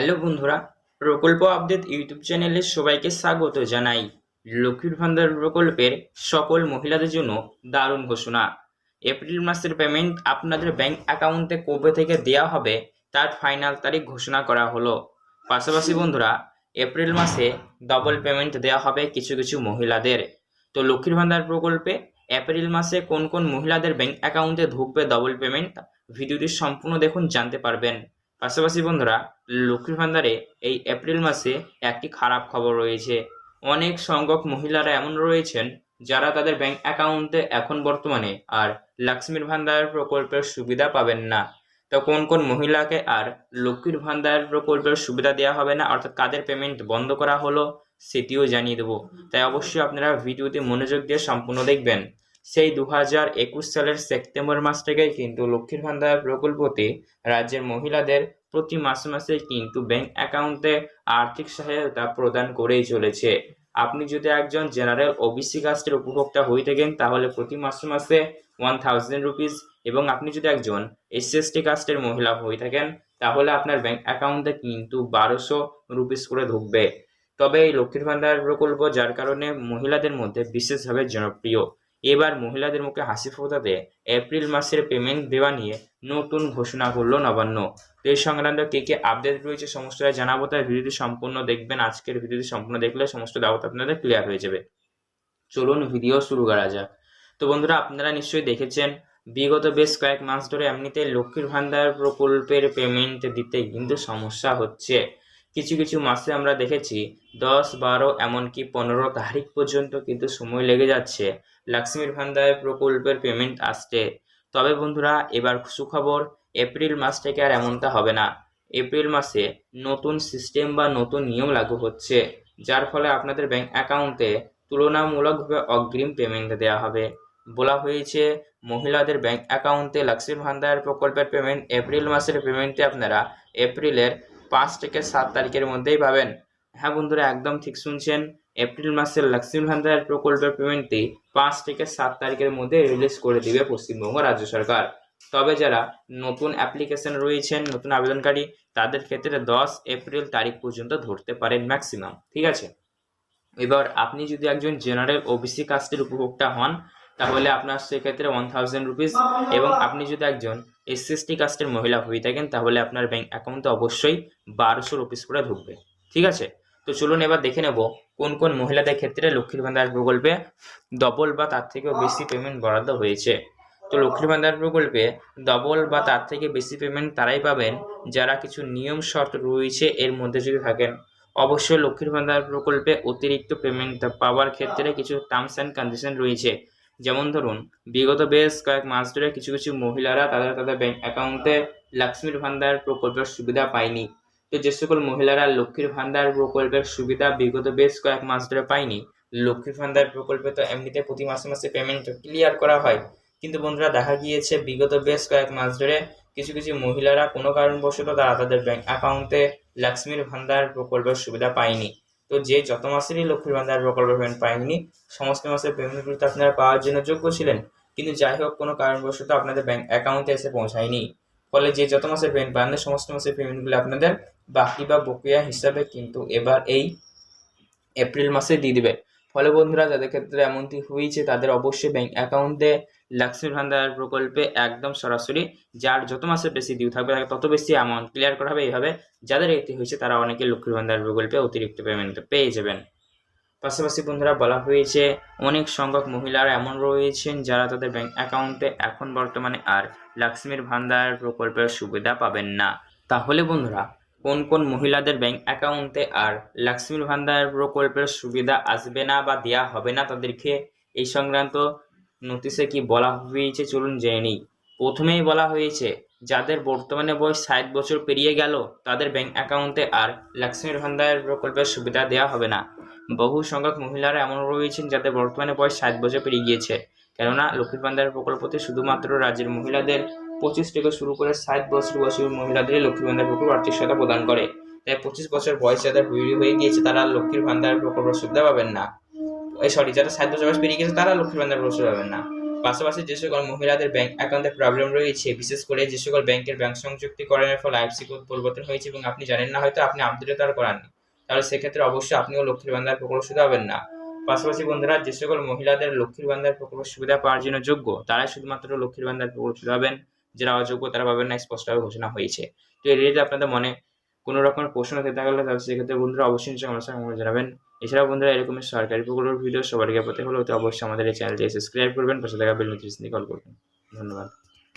Hello বন্ধুরা, প্রকল্প update YouTube চ্যানেলে সবাইকে স্বাগত জানাই। লক্ষ্মীর ভান্ডার প্রকল্পের সকল মহিলাদের জন্য দারুণ ঘোষণা। এপ্রিল মাসের পেমেন্ট আপনাদের ব্যাংক অ্যাকাউন্টে কবে থেকে দেওয়া হবে তার ফাইনাল তারিখ ঘোষণা করা হলো। পাশাপাশি বন্ধুরা, এপ্রিল মাসে ডবল পেমেন্ট দেওয়া হবে কিছু কিছু মহিলাদের। তো লক্ষ্মীর ভান্ডার প্রকল্পে এপ্রিল মাসে কোন কোন মহিলাদের ব্যাংক অ্যাকাউন্টে ঢুকবে ডবল পেমেন্ট, ভিডিওটি সম্পূর্ণ দেখুন, জানতে পারবেন। পাশাপাশি বন্ধুরা, লক্ষ্মীর ভান্ডারে এই এপ্রিল মাসে একটি খারাপ খবর রয়েছে। অনেক সংখ্যক মহিলারা এমন রয়েছেন যারা তাদের ব্যাংক অ্যাকাউন্টে এখন বর্তমানে আর লক্ষ্মীর ভান্ডার প্রকল্পের সুবিধা পাবেন না। তো কোন কোন মহিলাকে আর লক্ষ্মীর ভান্ডার প্রকল্পের সুবিধা দেওয়া হবে না, অর্থাৎ কাদের পেমেন্ট বন্ধ করা হলো, সেটিও জানিয়ে দেবো। তাই অবশ্যই আপনারা ভিডিওতে মনোযোগ দিয়ে সম্পূর্ণ দেখবেন। সেই 2021 সালের সেপ্টেম্বর মাস থেকে কিন্তু লক্ষ্মীর ভান্ডার প্রকল্পতে রাজ্যের মহিলাদের প্রতি মাসে মাসে কিন্তু ব্যাংক অ্যাকাউন্টে আর্থিক সহায়তা প্রদান করেই চলেছে। আপনি যদি একজন জেনারেল ওবিসি কাস্টের উপভোক্তা হয়ে থাকেন তাহলে প্রতি মাসে মাসে 1000 রুপিস, এবং আপনি যদি একজন SC/ST কাস্টের মহিলা হয়ে থাকেন তাহলে আপনার ব্যাংক অ্যাকাউন্টে কিন্তু 1200 রুপিস করে ঢুকবে। তবে এই লক্ষ্মীর ভান্ডার প্রকল্প যার কারণে মহিলাদের মধ্যে বিশেষভাবে জনপ্রিয়। এবার মহিলাদের মুখে হাসি ফোটাতে এপ্রিল মাসের পেমেন্ট দেওয়া নিয়ে নতুন ঘোষণা করলো নবান্ন। তো এই সংক্রান্ত কে আপডেট রয়েছে সমস্তটা জানাবো, তাই ভিডিওটি সম্পূর্ণ দেখবেন। আজকের ভিডিওটি সম্পূর্ণ দেখলে সমস্ত ডাউট আপনাদের ক্লিয়ার হয়ে যাবে। চলুন ভিডিও শুরু করা যাক। তো বন্ধুরা, আপনারা নিশ্চয়ই দেখেছেন বিগত বেশ কয়েক মাস ধরে এমনিতে লক্ষ্মীর ভান্ডার প্রকল্পের পেমেন্ট দিতে কিন্তু সমস্যা হচ্ছে। কিছু কিছু মাসে আমরা দেখেছি 10, 12 এমনকি 15 তারিখ পর্যন্ত কিন্তু সময় লেগে যাচ্ছে লক্ষ্মীর ভান্ডার প্রকল্পের পেমেন্ট আসতে। তবে বন্ধুরা, এবার সুখবর, এপ্রিল মাস থেকে আর এমনটা হবে না। এপ্রিল মাসে নতুন সিস্টেম বা নতুন নিয়ম লাগু হচ্ছে, যার ফলে আপনাদের ব্যাংক অ্যাকাউন্টে তুলনামূলকভাবে অগ্রিম পেমেন্ট দেওয়া হবে। বলা হয়েছে মহিলাদের ব্যাংক অ্যাকাউন্টে লক্ষ্মীর ভান্ডার প্রকল্পের পেমেন্ট এপ্রিল মাসের পেমেন্টে আপনারা এপ্রিলের 5 থেকে 7 তারিখের মধ্যেই পাবেন। হ্যাঁ বন্ধুরা, একদম ঠিক শুনছেন, এপ্রিল মাসের লক্ষ্মীর ভান্ডার প্রকল্পের পেমেন্টটি 5 থেকে 7 তারিখের মধ্যে রিলিজ করে দিবে পশ্চিমবঙ্গ রাজ্য সরকার। তবে যারা নতুন অ্যাপ্লিকেশন রয়েছেন, নতুন আবেদনকারী, তাদের ক্ষেত্রে 10 এপ্রিল তারিখ পর্যন্ত ধরতে পারেন ম্যাক্সিমাম। ঠিক আছে, এবার আপনি যদি একজন জেনারেল ওবিসি কাস্টের উপভোক্তা হন তাহলে আপনার সেক্ষেত্রে 1000 রুপিস, এবং আপনি যদি একজন SC/ST কাস্টের মহিলা হয়ে থাকেন তাহলে আপনার ব্যাংক অ্যাকাউন্টে অবশ্যই 1200 রুপিস করে ঢুকবে। ঠিক আছে, তো চলুন এবার দেখে নেব কোন কোন মহিলাদের ক্ষেত্রে লক্ষ্মীর ভান্ডার প্রকল্পে ডবল বা তার থেকেও বেশি পেমেন্ট বরাদ্দ হয়েছে। তো লক্ষ্মীর ভান্ডার প্রকল্পে ডবল বা তার থেকে বেশি পেমেন্ট তারাই পাবেন যারা কিছু নিয়ম শর্ত রয়েছে এর মধ্যে যদি থাকেন। অবশ্যই লক্ষ্মীর ভান্ডার প্রকল্পে অতিরিক্ত পেমেন্ট পাওয়ার ক্ষেত্রে কিছু টার্মস অ্যান্ড কন্ডিশন রয়েছে। যেমন ধরুন, বিগত বেশ কয়েক মাস ধরে কিছু কিছু মহিলারা তাদের ব্যাংক অ্যাকাউন্টে লক্ষ্মীর ভান্ডার প্রকল্পের সুবিধা পায়নি। তো যে সকল মহিলারা লক্ষ্মীর ভান্ডার প্রকল্পের সুবিধা বিগত বেশ কয়েক মাস ধরে পায়নি, লক্ষ্মীর ভান্ডার প্রকল্পে তো এমনিতে প্রতি মাসে মাসে পেমেন্ট ক্লিয়ার করা হয়, কিন্তু বন্ধুরা দেখা গিয়েছে বিগত বেশ কয়েক মাস ধরে কিছু কিছু মহিলারা কোনো কারণবশত তারা তাদের ব্যাংক অ্যাকাউন্টে লক্ষ্মীর ভান্ডার প্রকল্পের সুবিধা পায়নি। তো যে যত মাসেরই লক্ষ্মীর ভান্ডার প্রকল্পের পেমেন্ট পায়নি, সমস্ত মাসের পেমেন্টগুলো তো আপনারা পাওয়ার জন্য যোগ্য ছিলেন, কিন্তু যাই হোক কোনো কারণবশত আপনাদের ব্যাংক অ্যাকাউন্টে এসে পৌঁছায়নি। ফলে যে যত মাসের পেমেন্ট পান না, সমস্ত মাসের পেমেন্টগুলো আপনাদের বাকি বা বকেয়া হিসাবে কিন্তু এবার এই এপ্রিল মাসে দিয়ে দিবে। ফলে বন্ধুরা, যাদের ক্ষেত্রে এমনটি হয়েছে তাদের অবশ্যই ব্যাংক অ্যাকাউন্টে লক্ষ্মীর ভান্ডার প্রকল্পে একদম সরাসরি যার যত মাসে বেশি ডিউ থাকবে তাকে তত বেশি অ্যামাউন্ট ক্লিয়ার করা হবে। এইভাবে যাদের এটি হয়েছে তারা অনেকে লক্ষ্মীর ভান্ডার প্রকল্পে অতিরিক্ত পেমেন্ট পেয়ে যাবেন। পাশাপাশি বন্ধুরা, বলা হয়েছে অনেক সংখ্যক মহিলারা এমন রয়েছেন যারা তাদের ব্যাংক অ্যাকাউন্টে এখন বর্তমানে আর লক্ষ্মীর ভান্ডার প্রকল্পের সুবিধা পাবেন না। তাহলে বন্ধুরা, কোন কোন মহিলাদের ব্যাংক অ্যাকাউন্টে আর লক্ষ্মীর ভান্ডার প্রকল্পের সুবিধা আসবে না বা দেওয়া হবে না তাদেরকে, এই সংক্রান্ত নোটিশে কি বলা হয়েছে চলুন জেনে নিই। প্রথমেই বলা হয়েছে যাদের বর্তমানে বয়স 60 বছর পেরিয়ে গেল তাদের ব্যাংক অ্যাকাউন্টে আর লক্ষ্মীর ভান্ডার প্রকল্পের সুবিধা দেওয়া হবে না। বহু সংখ্যক মহিলারা এমন রয়েছেন যাদের বর্তমানে বয়স 60 বছর পেরিয়ে গিয়েছে, কেননা লক্ষ্মীর ভান্ডার প্রকল্পতে শুধুমাত্র রাজ্যের মহিলাদের 25 থেকে শুরু করে 60 বছর বয়সী মহিলাদেরই লক্ষ্মীর ভান্ডার প্রকল্প আর্থিক সহায়তা প্রদান করে। তাই 25 বছর বয়স যাদের হয়ে গিয়েছে তারা লক্ষ্মীর ভান্ডার প্রকল্পের সুবিধা পাবেন না। যারা 60 বছর বয়স পেরিয়ে গেছে তারা লক্ষ্মীর ভান্ডার প্রকল্প পাবেন না। পাশাপাশি যে সকল মহিলাদের ব্যাংক অ্যাকাউন্টে প্রবলেম রয়েছে, বিশেষ করে যে সকল ব্যাংকের ব্যাংক সংযুক্তিকরণের ফলে আইএফএসসি কোড পরিবর্তন হয়েছে এবং আপনি জানেন না, হয়তো আপনি আপডেটও তার করাননি, তাহলে সেক্ষেত্রে অবশ্যই আপনিও লক্ষ্মীর ভান্ডার প্রকল্প সুবিধা পাবেন না। পাশাপাশি বন্ধুরা, যে সকল মহিলাদের লক্ষ্মীর ভান্ডার প্রকল্প সুবিধা পাওয়ার জন্য যোগ্য, তারাই শুধুমাত্র লক্ষ্মীর ভান্ডার প্রকল্প সুবিধা পাবেন, যারা অযোগ্য তারা পাবেন না, স্পষ্টভাবে ঘোষণা হয়েছে। তো এর যদি আপনাদের মনে কোনো রকমের প্রশ্ন থেকে থাকলে, তাহলে সেক্ষেত্রে বন্ধুরা অবশ্যই নিচে কমেন্ট সেকশনে জানাবেন। এছাড়াও বন্ধুরা, এরকমের সরকারি প্রকল্পের ভিডিও সবার আগে পেতে হলে অবশ্যই আমাদের এই চ্যানেলটি সাবস্ক্রাইব করবেন, পাশে থাকা বেল নোটিফিকেশন দিয়ে কল করবেন। ধন্যবাদ।